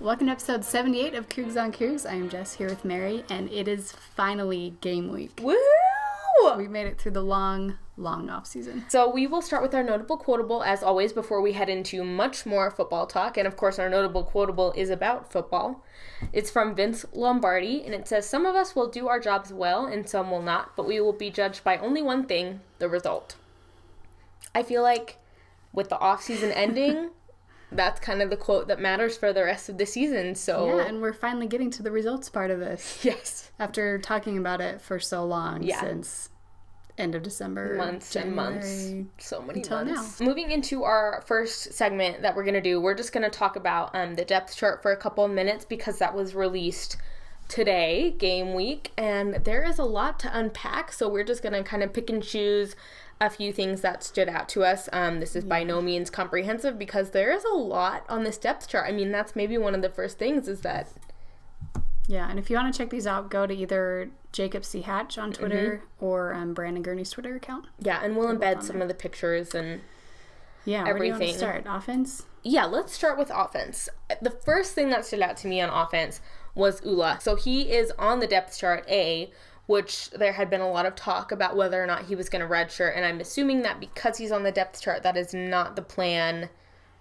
Welcome to episode 78 of Cougs on Cougs. I am Jess here with Mary, and it is finally game week. Woo! We made it through the long off season. So we will start with our notable quotable as always before we head into much more football talk. And of course our notable quotable is about football. It's from Vince Lombardi, and it says, "Some of us will do our jobs well and some will not, but we will be judged by only one thing, the result." I feel like with the off season ending, that's kind of the quote that matters for the rest of the season. So yeah, and we're finally getting to the results part of this. Yes. After talking about it for so long, since end of December, months January, and months, so many until months. now. Moving into our first segment that we're going to do, we're just going to talk about the depth chart for a couple of minutes because that was released today, game week, and there is a lot to unpack, so we're just going to kind of pick and choose a few things that stood out to us. This is by no means comprehensive because there is a lot on this depth chart. I mean, that's maybe one of the first things is that. Yeah, and if you want to check these out, go to either Jacob C. Hatch on Twitter or Brandon Gurney's Twitter account. Yeah, and we'll embed some of the pictures and everything. Where do you want to start? Offense? Yeah, let's start with offense. The first thing that stood out to me on offense was Ula. So he is on the depth chart A, which there had been a lot of talk about whether or not he was going to redshirt, and I'm assuming that because he's on the depth chart, that is not the plan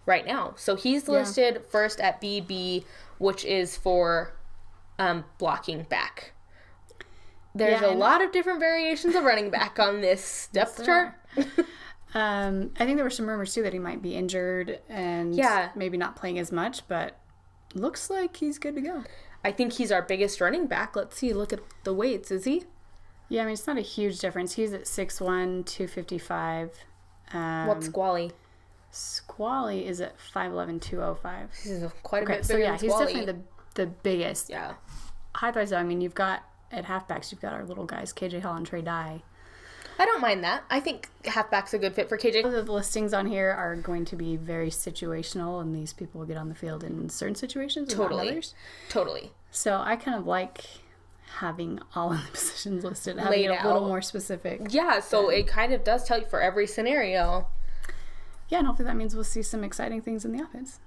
right now. So he's listed first at BB, which is for blocking back. There's a lot of different variations of running back on this depth chart. I think there were some rumors, too, that he might be injured and maybe not playing as much, but looks like he's good to go. I think he's our biggest running back. Let's see. Look at the weights. Is he? Yeah, I mean, it's not a huge difference. He's at 6'1", 255. What's Squally? Squally is at 5'11", 205. He's quite a bit bigger so than he's Squally. definitely the biggest. Yeah. Height-wise, though, I mean, you've got, at halfbacks, you've got our little guys, KJ Hall and Trey Dye. I don't mind that. I think halfback's a good fit for KJ. The listings on here are going to be very situational, and these people will get on the field in certain situations and not others. Totally. So I kind of like having all of the positions listed, having it a little more specific. Yeah, so it kind of does tell you for every scenario. Yeah, and hopefully that means we'll see some exciting things in the offense.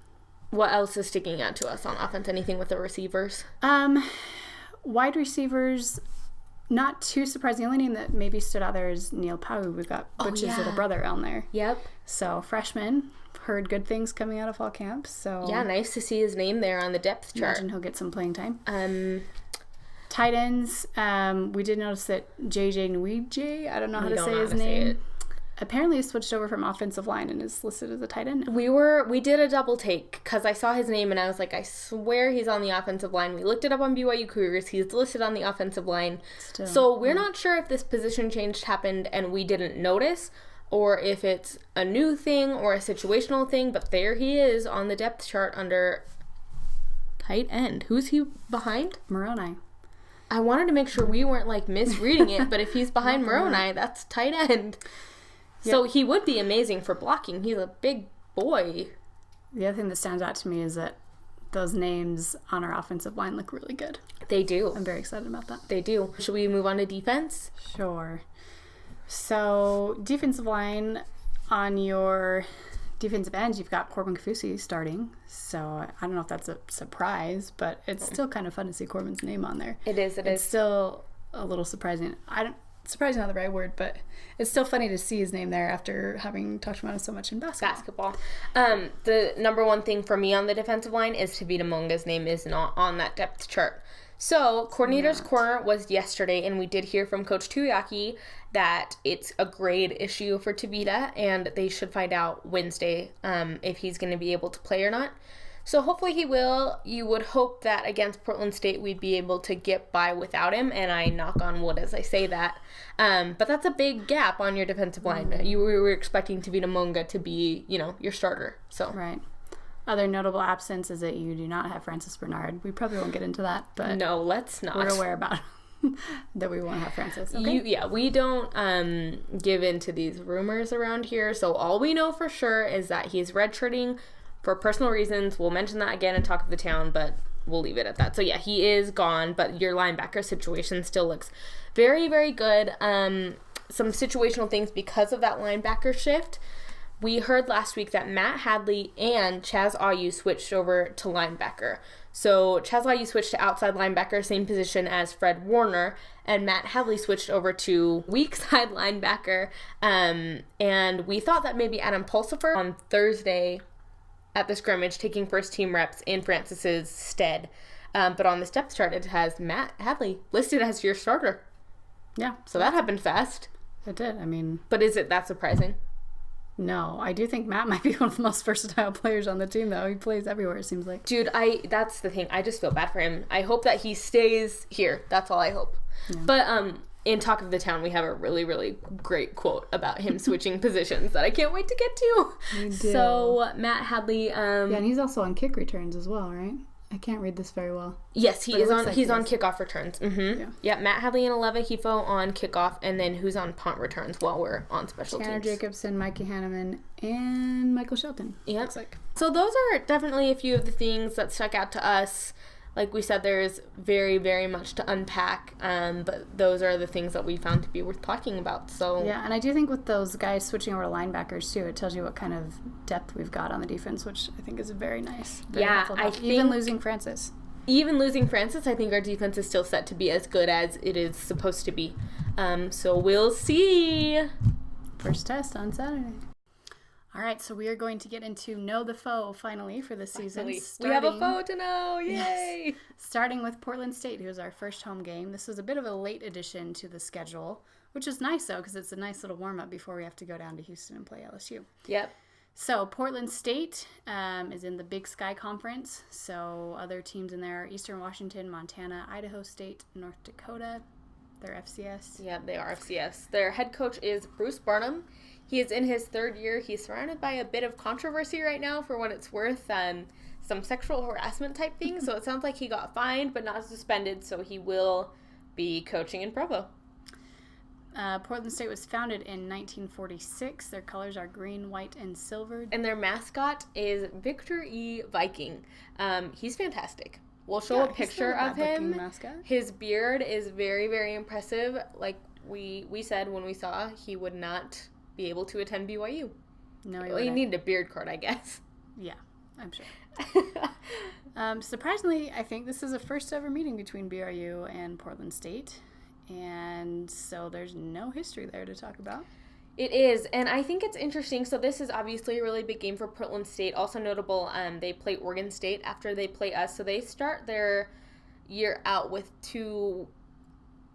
What else is sticking out to us on offense? Anything with the receivers? Wide receivers, not too surprising. The only name that maybe stood out there is Neil Pau. We've got Butch's little brother on there. Yep. So freshman, heard good things coming out of fall camp. So yeah, nice to see his name there on the depth chart. Imagine he'll get some playing time. Tight ends, we did notice that JJ Nwije, I don't know how to say his name. Apparently he switched over from offensive line and is listed as a tight end now. We did a double take because I saw his name and I was like, I swear he's on the offensive line. We looked it up on BYU Cougars. He's listed on the offensive line. So we're not sure if this position change happened and we didn't notice or if it's a new thing or a situational thing, but there he is on the depth chart under tight end. Who's he behind? Moroni. I wanted to make sure we weren't like misreading it, but if he's behind Moroni, that's tight end. Yep. So he would be amazing for blocking. He's a big boy. The other thing that stands out to me is that those names on our offensive line look really good. They do. I'm very excited about that. They do. Should we move on to defense? Sure. So defensive line, on your defensive end, you've got Corbin Kafusi starting. So I don't know if that's a surprise, but it's still kind of fun to see Corbin's name on there. It is. It's still a little surprising. Surprising not the right word, but it's still funny to see his name there after having talked about it so much in basketball. The number one thing for me on the defensive line is Tavita Munga's name is not on that depth chart. So, coordinator's corner was yesterday, and we did hear from Coach Tuiaki that it's a grade issue for Tavita, and they should find out Wednesday if he's going to be able to play or not. So hopefully he will. You would hope that against Portland State we'd be able to get by without him, and I knock on wood as I say that. But that's a big gap on your defensive line. You were expecting Tavita Munga to be, your starter. So right. Other notable absence is that you do not have Francis Bernard. We probably won't get into that, but no, let's not. We're aware about that we won't have Francis. Okay? We don't give into these rumors around here. So all we know for sure is that he's redshirting for personal reasons. We'll mention that again in Talk of the Town, but we'll leave it at that. So yeah, he is gone, but your linebacker situation still looks very, very good. Some situational things because of that linebacker shift. we heard last week that Matt Hadley and Chaz Ayu switched over to linebacker. So Chaz Ayu switched to outside linebacker, same position as Fred Warner, and Matt Hadley switched over to weak side linebacker. And we thought that maybe Adam Pulsifer on Thursday at the scrimmage taking first team reps in Francis's stead. But on this depth chart, it has Matt Hadley listed as your starter. Yeah. So that happened fast. It did. I mean... But is it that surprising? No, I do think Matt might be one of the most versatile players on the team, though. He plays everywhere, it seems like. Dude, that's the thing. I just feel bad for him. I hope that he stays here. That's all I hope. Yeah. But in Talk of the Town, we have a really, really great quote about him switching positions that I can't wait to get to. We do. So, Matt Hadley... yeah, and he's also on kick returns as well, right? I can't read this very well. Yes, he's on kickoff returns. Mm-hmm. Yeah, Matt Hadley and Aleva Hifo on kickoff, and then who's on punt returns while we're on special Tanner teams? Jacobson, Mikey Hanneman, and Michael Shelton. Yeah. So those are definitely a few of the things that stuck out to us. Like we said, there's very, very much to unpack, but those are the things that we found to be worth talking about. So yeah, and I do think with those guys switching over to linebackers too, it tells you what kind of depth we've got on the defense, which I think is very nice. I think even losing Francis, I think our defense is still set to be as good as it is supposed to be. So we'll see. First test on Saturday. All right, so we are going to get into Know the Foe finally for the season. We have a foe to know, yay! Yes. Starting with Portland State, who is our first home game. This was a bit of a late addition to the schedule, which is nice, though, because it's a nice little warm-up before we have to go down to Houston and play LSU. Yep. So Portland State is in the Big Sky Conference, so other teams in there are Eastern Washington, Montana, Idaho State, North Dakota. They're FCS. Yeah, they are FCS. Their head coach is Bruce Barnum. He is in his third year. He's surrounded by a bit of controversy right now, for what it's worth, some sexual harassment type things. So it sounds like he got fined but not suspended, so he will be coaching in Provo. Portland State was founded in 1946. Their colors are green, white, and silver. And their mascot is Victor E. Viking. He's fantastic. We'll show a picture of him. His beard is very, very impressive. Like we said when we saw, he would not be able to attend BYU. No, you need a beard card, I guess. Yeah, I'm sure. Surprisingly, I think this is a first ever meeting between BYU and Portland State, and so there's no history there to talk about. It is, and I think it's interesting. So this is obviously a really big game for Portland State. Also notable, they play Oregon State after they play us, so they start their year out with two,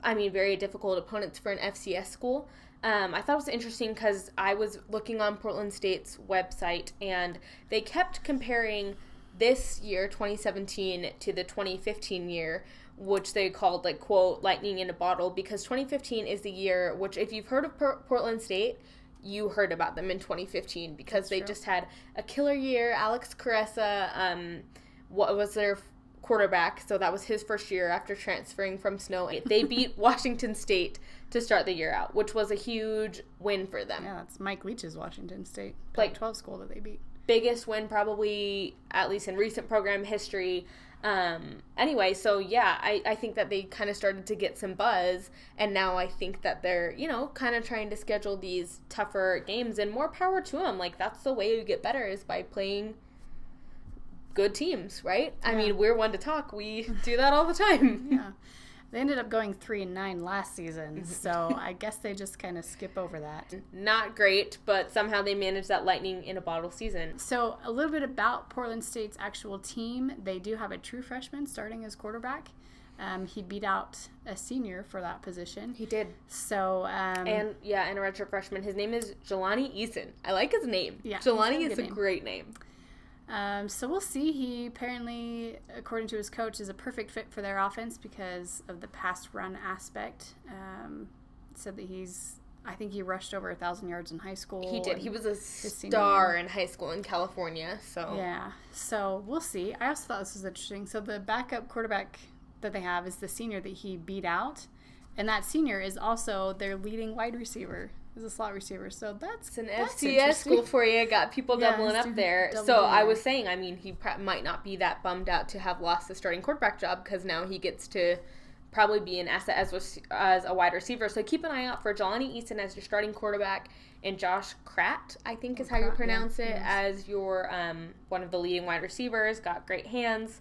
very difficult opponents for an FCS school. I thought it was interesting because I was looking on Portland State's website, and they kept comparing this year, 2017, to the 2015 year, which they called, quote, lightning in a bottle, because 2015 is the year which, if you've heard of Portland State, you heard about them in 2015, because they just had a killer year. Alex Caressa, what was their quarterback, so that was his first year after transferring from Snow. They beat Washington State to start the year out, which was a huge win for them. Yeah, that's Mike Leach's Washington State, Pac-12 school that they beat. Biggest win probably, at least in recent program history. Anyway, so yeah, I think that they kind of started to get some buzz, and now I think that they're, kind of trying to schedule these tougher games, and more power to them. That's the way you get better, is by playing good teams, right? Yeah. We're one to talk. We do that all the time. Yeah. They ended up going 3-9 last season, so I guess they just kind of skip over that. Not great, but somehow they managed that lightning in a bottle season. So a little bit about Portland State's actual team. They do have a true freshman starting as quarterback. He beat out a senior for that position. He did. So, and a redshirt freshman. His name is Jelani Eason. I like his name. Yeah, Jelani is a great name. So we'll see. He apparently, according to his coach, is a perfect fit for their offense because of the pass run aspect. Said that I think he rushed over 1,000 yards in high school. He did. He was a star in high school in California. So yeah. So we'll see. I also thought this was interesting. So the backup quarterback that they have is the senior that he beat out, and that senior is also their leading wide receiver. Is a slot receiver, so that's an FCS school for you. Got people doubling up there. So I was saying, he might not be that bummed out to have lost the starting quarterback job, because now he gets to probably be an asset as a wide receiver. So keep an eye out for Jelani Easton as your starting quarterback and Josh Kratt, I think is how you pronounce it, as your one of the leading wide receivers. Got great hands.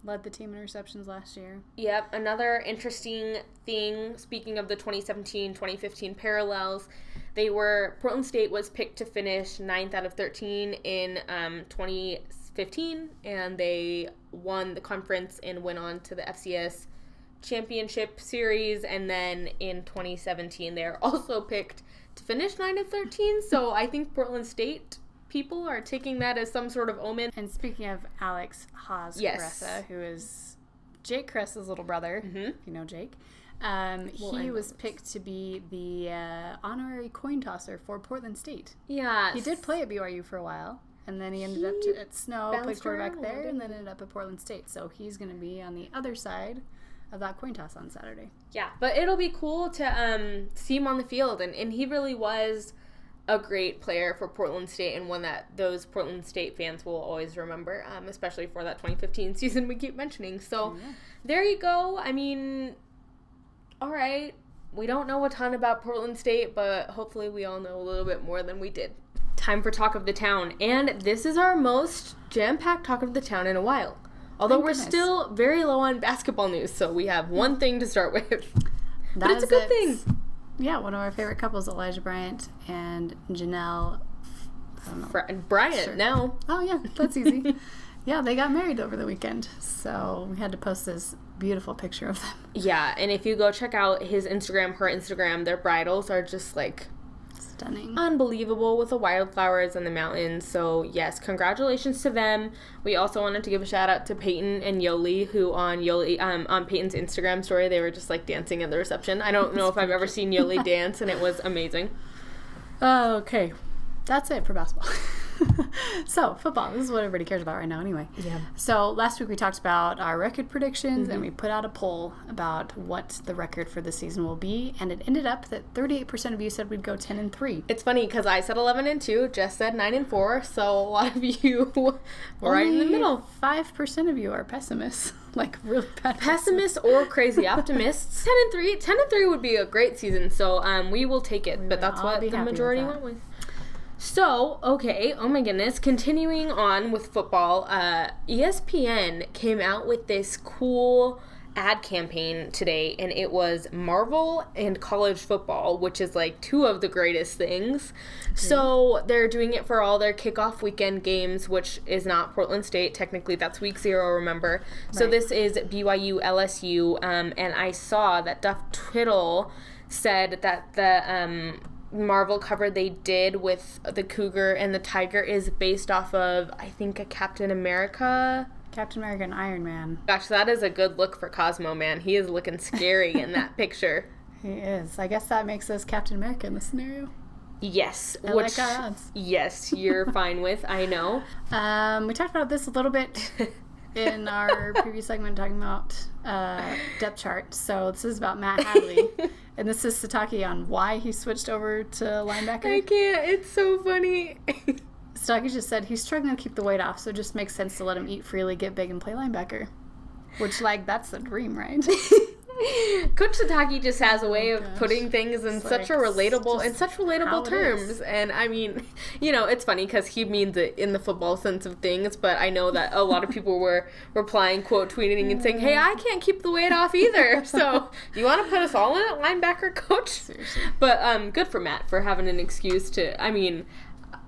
Led the team in receptions last year. Yep. Another interesting thing, speaking of the 2017-2015 parallels, Portland State was picked to finish 9th out of 13 in 2015, and they won the conference and went on to the FCS championship series. And then in 2017, they're also picked to finish 9 of 13. So I think Portland State people are taking that as some sort of omen. And speaking of Alex Haas-Caressa, who is Jake Caressa's little brother, if you know Jake, he was picked to be the honorary coin tosser for Portland State. Yeah. He did play at BYU for a while, and then he ended up at Snow, played quarterback there, and then ended up at Portland State. So he's going to be on the other side of that coin toss on Saturday. Yeah, but it'll be cool to see him on the field, and he really was a great player for Portland State, and one that those Portland State fans will always remember, especially for that 2015 season we keep mentioning. So there you go. I mean, all right, we don't know a ton about Portland State, but hopefully we all know a little bit more than we did. Time for Talk of the Town, and this is our most jam-packed Talk of the Town in a while. Although we're still very low on basketball news, so we have one thing to start with. But it's a good thing. Yeah, one of our favorite couples, Elijah Bryant and Janelle. Bryant now. Oh, yeah, that's easy. Yeah, they got married over the weekend, so we had to post this beautiful picture of them. Yeah, and if you go check out his Instagram, her Instagram, their bridals are just like stunning, unbelievable with the wildflowers and the mountains. So yes, congratulations to them. We also wanted to give a shout out to Peyton and Yoli, who on Peyton's Instagram story, they were just like dancing at the reception. I don't know if I've ever seen Yoli dance, and it was amazing. Okay, that's it for basketball. So, football. This is what everybody cares about right now anyway. Yeah. So, last week we talked about our record predictions, and we put out a poll about what the record for the season will be, and it ended up that 38% of you said we'd go 10-3. It's funny because I said 11-2, Jess said 9-4, so a lot of you were right in the middle. 5% of you are pessimists. Like, really bad pessimists or crazy optimists. 10-3 would be a great season, so we will take it, but that's what the majority went with. So, okay, oh my goodness, continuing on with football, ESPN came out with this cool ad campaign today, and it was Marvel and college football, which is like two of the greatest things. So they're doing it for all their kickoff weekend games, which is not Portland State. Technically, that's week 0, remember? Right. So this is BYU LSU, and I saw that Duff Twiddle said that the Marvel cover they did with the cougar and the tiger is based off of, I think, a Captain America and Iron Man. Gosh, that is a good look for Cosmo, man. He is looking scary in that picture. He is. I guess that makes us Captain America in this scenario. Yes. I like our odds. Yes, you're fine with. I know. We talked about this a little bit in our previous segment talking about depth chart. So this is about Matt Hadley. And this is Sataki on why he switched over to linebacker. I can't. It's so funny. Sataki just said he's struggling to keep the weight off, so it just makes sense to let him eat freely, get big, and play linebacker. Which, like, that's the dream, right? Coach Sataki just has a way of putting things in such relatable terms. And I mean, you know, it's funny because he means it in the football sense of things, but I know that a lot of people were replying, quote, tweeting and saying, hey, I can't keep the weight off either. So you want to put us all in at linebacker, coach? Seriously. But good for Matt for having an excuse to, I mean,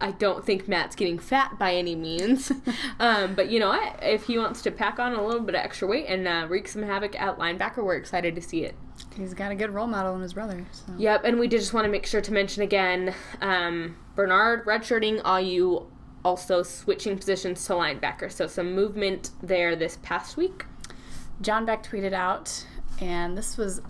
I don't think Matt's getting fat by any means. But you know what? If he wants to pack on a little bit of extra weight and wreak some havoc at linebacker, we're excited to see it. He's got a good role model in his brother. So. Yep, and we did just want to make sure to mention again, Bernard redshirting, Ayu also switching positions to linebacker. So some movement there this past week. John Beck tweeted out, and this was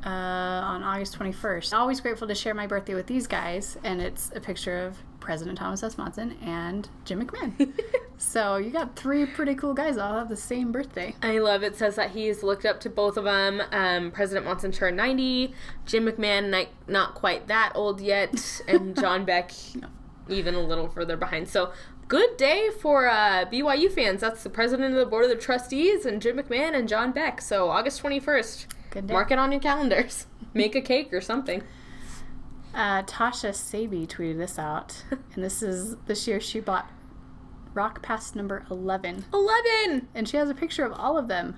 on August 21st. Always grateful to share my birthday with these guys, and it's a picture of President Thomas S. Monson and Jim McMahon. So you got 3 pretty cool guys all have the same birthday. I love it. Says that he's looked up to both of them. President Monson turned 90. Jim McMahon, not quite that old yet. And John Beck, even a little further behind. So good day for BYU fans. That's the president of the board of the trustees and Jim McMahon and John Beck. So August 21st. Good day. Mark it on your calendars. Make a cake or something. Tasha Sabi tweeted this out. And this year she bought Rock Pass number 11. 11! And she has a picture of all of them.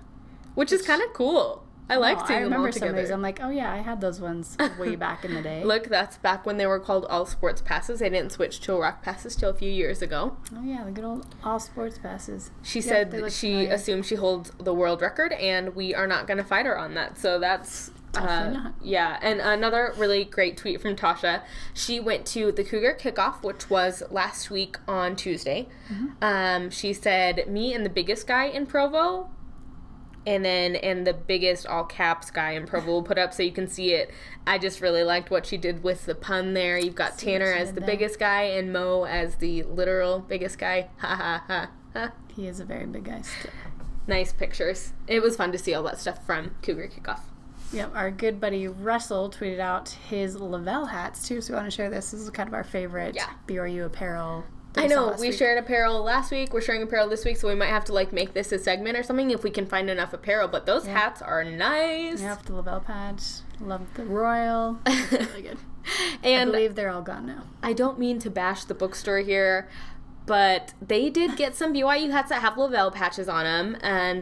Which is kind of cool. I like seeing them all remember some of these. together. I'm like, oh yeah, I had those ones way back in the day. Look, that's back when they were called All Sports Passes. They didn't switch to Rock Passes till a few years ago. Oh yeah, the good old All Sports Passes. She said that she assumed she holds the world record, and we are not going to fight her on that. So that's... Definitely not. Yeah, and another really great tweet from Tasha. She went to the Cougar kickoff, which was last week on Tuesday. Mm-hmm. She said, me and the biggest guy in Provo... And the biggest all caps guy in Provo will put up so you can see it. I just really liked what she did with the pun there. You've got Tanner as the biggest guy and Mo as the literal biggest guy. Ha ha ha ha. He is a very big guy still. Nice pictures. It was fun to see all that stuff from Cougar Kickoff. Yep, our good buddy Russell tweeted out his Lavelle hats too, so we want to share this. This is kind of our favorite BYU apparel. I know, we shared apparel last week, we're sharing apparel this week, so we might have to, make this a segment or something if we can find enough apparel, but those hats are nice. Yep, the Lavelle patch, love the royal, it's really good. And I believe they're all gone now. I don't mean to bash the bookstore here, but they did get some BYU hats that have Lavelle patches on them, and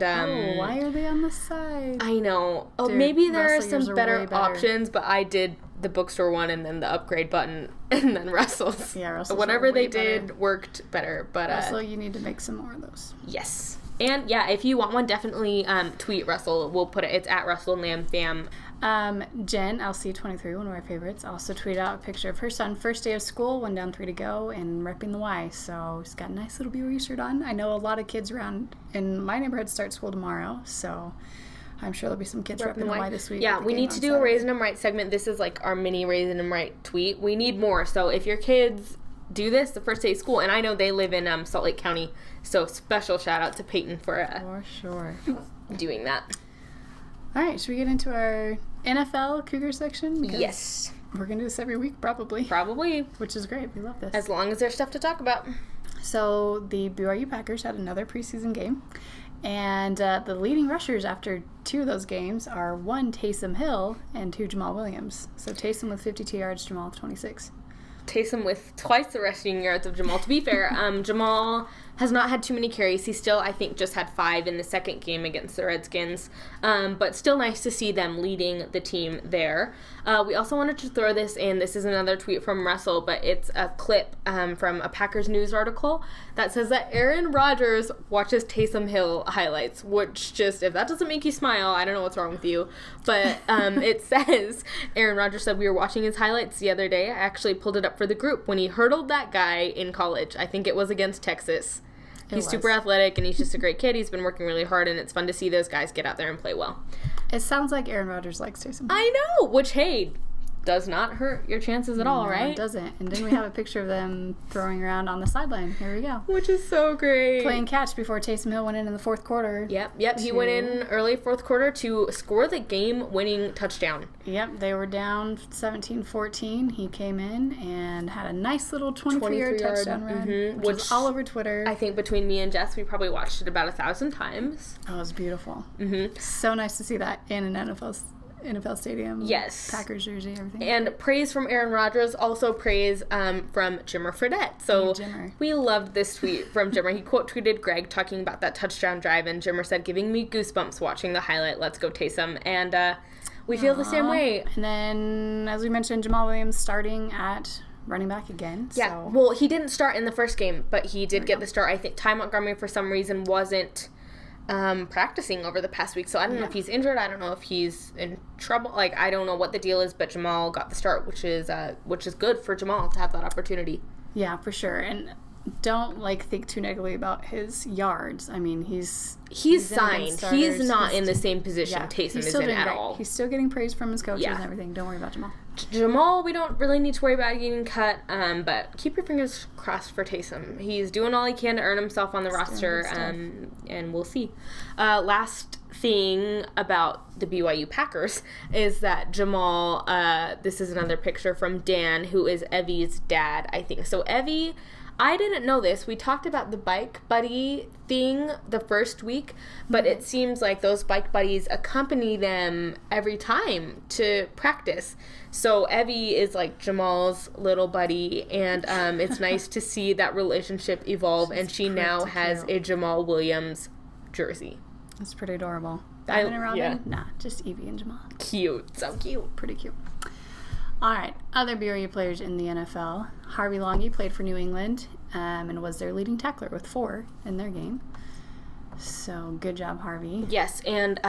why are they on the side? I know. Oh, Dude, maybe there are Russell, some better options, but I did the bookstore one and then the upgrade button and then Russell's. Yeah, Russell's whatever they better. did worked better, but Russell, you need to make some more of those. Yes. And yeah, if you want one, definitely tweet Russell. We'll put it. It's at Russell Lamb Fam. Jen, LC23, one of our favorites, also tweeted out a picture of her son, first day of school, 1 down, 3 to go, and repping the Y. So she's got a nice little BYU shirt on. I know a lot of kids around in my neighborhood start school tomorrow, so I'm sure there'll be some kids repping the Y this week. Yeah, we need to do a Raisin 'em Right segment. This is our mini Raisin 'em Right tweet. We need more. So if your kids do this the first day of school, and I know they live in Salt Lake County, so special shout out to Peyton for sure doing that. All right, should we get into our NFL Cougar section? Because yes. We're going to do this every week, probably. Probably. Which is great. We love this. As long as there's stuff to talk about. So the BYU Packers had another preseason game. And the leading rushers after 2 of those games are 1 Taysom Hill and 2 Jamal Williams. So Taysom with 52 yards, Jamal with 26. Taysom with twice the rushing yards of Jamal. To be fair, Jamal has not had too many carries. He still, I think, just had 5 in the second game against the Redskins. But still nice to see them leading the team there. We also wanted to throw this in. This is another tweet from Russell, but it's a clip from a Packers News article that says that Aaron Rodgers watches Taysom Hill highlights, which just, if that doesn't make you smile, I don't know what's wrong with you. But it says, Aaron Rodgers said, we were watching his highlights the other day. I actually pulled it up for the group when he hurdled that guy in college. I think it was against Texas. He's super athletic, and he's just a great kid. He's been working really hard, and it's fun to see those guys get out there and play well. It sounds like Aaron Rodgers likes Taysom. I know, which, hey, does not hurt your chances at all, right? It doesn't. And then we have a picture of them throwing around on the sideline. Here we go. Which is so great. Playing catch before Taysom Hill went in the fourth quarter. Yep. He went in early fourth quarter to score the game-winning touchdown. Yep, they were down 17-14. He came in and had a nice little 23-yard touchdown run, which was all over Twitter. I think between me and Jess, we probably watched it about 1,000 times. Oh, it was beautiful. So nice to see that in an NFL stadium. Yes. Packers jersey, everything. And praise from Aaron Rodgers, also praise from Jimmer Fredette. So we loved this tweet from Jimmer. He quote tweeted Greg talking about that touchdown drive, and Jimmer said, giving me goosebumps watching the highlight. Let's go Taysom. And we feel the same way. And then, as we mentioned, Jamal Williams starting at running back again. Yeah, so. Well, he didn't start in the first game, but he did get the start. I think Ty Montgomery, for some reason, wasn't practicing over the past week, so I don't know if he's injured. I don't know if he's in trouble. I don't know what the deal is, but Jamal got the start, which is good for Jamal to have that opportunity. Yeah, for sure. And don't think too negatively about his yards. I mean, he's signed. He's not in the same position Taysom is in at all. He's still getting praise from his coaches and everything. Don't worry about Jamal. Jamal, we don't really need to worry about getting cut, but keep your fingers crossed for Taysom. He's doing all he can to earn himself on the roster, and we'll see. Last thing about the BYU Packers is that Jamal, this is another picture from Dan, who is Evie's dad, I think. So Evie, I didn't know this. We talked about the bike buddy thing the first week, but it seems like those bike buddies accompany them every time to practice. So Evie is like Jamal's little buddy, and it's nice to see that relationship evolve, and she now has a Jamal Williams jersey. That's pretty adorable. Batman and Robin? Yeah. Nah, just Evie and Jamal. Cute. So cute. Pretty cute. All right, other BYU players in the NFL. Harvey Longy played for New England and was their leading tackler with 4 in their game. So good job, Harvey. Yes, and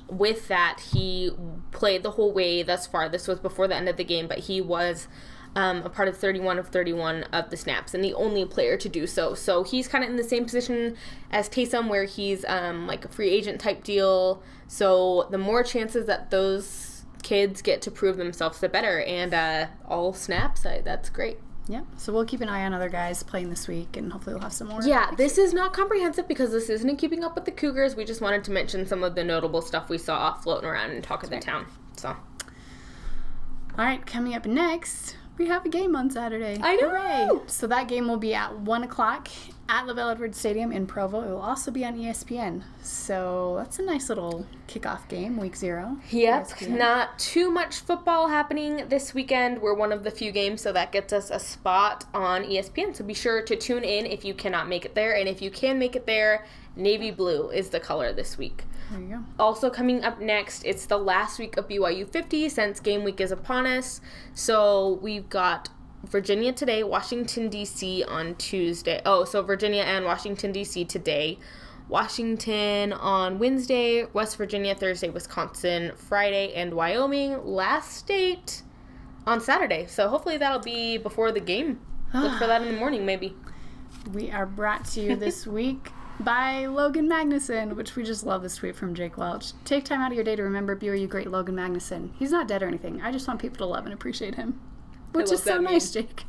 with that, he played the whole way thus far. This was before the end of the game, but he was a part of 31 of 31 of the snaps and the only player to do so. So he's kind of in the same position as Taysom, where he's like a free agent type deal. So the more chances that those kids get to prove themselves, the better. And all snaps, that's great. Yeah, so we'll keep an eye on other guys playing this week, and hopefully we'll have some more. Yeah, this is not comprehensive because this isn't keeping up with the Cougars. We just wanted to mention some of the notable stuff we saw floating around and talk of the town. So, all right, coming up next, we have a game on Saturday. I know! Hooray! So that game will be at 1 o'clock at LaVelle Edwards Stadium in Provo. It will also be on ESPN. So that's a nice little kickoff game, week 0. Yep, ESPN. Not too much football happening this weekend. We're one of the few games, so that gets us a spot on ESPN. So be sure to tune in if you cannot make it there. And if you can make it there, navy blue is the color this week. There you go. Also coming up next, it's the last week of BYU 50 since game week is upon us. So we've got Virginia today, Washington, D.C. on Tuesday. Oh, so Virginia and Washington, D.C. today. Washington on Wednesday, West Virginia Thursday, Wisconsin Friday, and Wyoming last state on Saturday. So hopefully that'll be before the game. Look for that in the morning, maybe. We are brought to you this week by Logan Magnuson, which we just love this tweet from Jake Welch. Take time out of your day to remember BYU great Logan Magnuson. He's not dead or anything. I just want people to love and appreciate him. Which is so nice, Jake.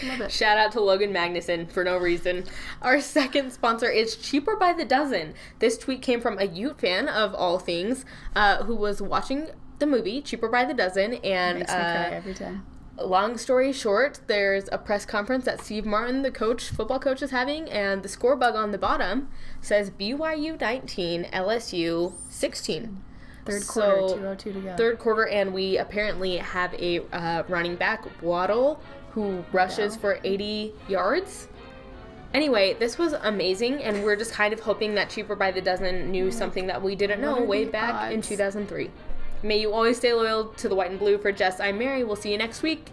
Love it. Shout out to Logan Magnuson for no reason. Our second sponsor is Cheaper by the Dozen. This tweet came from a Ute fan, of all things, who was watching the movie Cheaper by the Dozen. And Makes me cry every time. Long story short, there's a press conference that Steve Martin, the football coach, is having, and the score bug on the bottom says BYU 19, LSU 16. Third quarter, 2:02 to go. Third quarter, and we apparently have a running back, Waddle, who rushes for 80 yards. Anyway, this was amazing, and we're just kind of hoping that Cheaper by the Dozen knew something that we didn't know way back in 2003. May you always stay loyal to the white and blue. For Jess, I'm Mary. We'll see you next week.